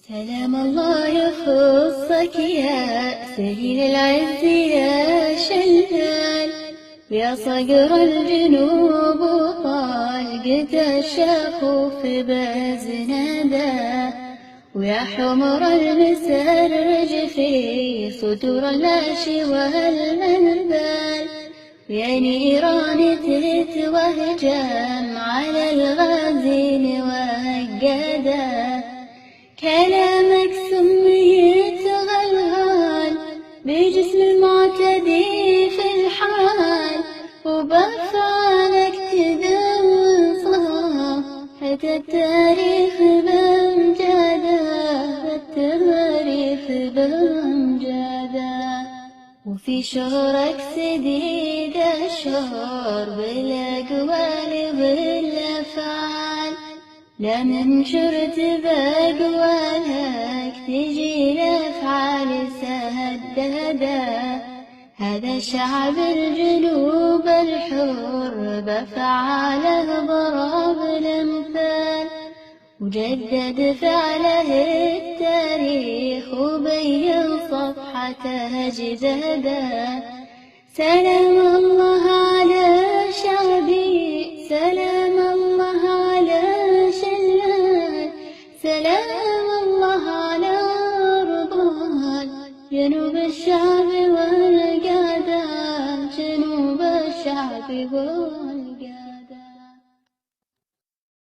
سلام الله يخصك يا سهيل العز يا شلال، ويا صقر الجنوب وطالقة الشخوف بزندا، ويا حمر المسرج في صدور اللاشي والمنبال، ويا نيران تتوهجم على الغازين وقدا. كلامك سميت غلغال بجسم المعتدي في الحال، وبأفعالك تدون صفحة التاريخ بأمجاده، التاريخ بأمجاده. وفي شهرك سديد الشهر بالأقوال والأفعال، لا من شرت بأقوالك تجي الأفعال سددا. هذا شعب الجنوب الحر بأفعاله ضرب الأمثال، وجدد فعله التاريخ وبين صفحته جددا. سلام الله على شعبي، سلام الله على شلال، سلام الله على رضوان جنوب الشعب والقادة، جنوب الشعب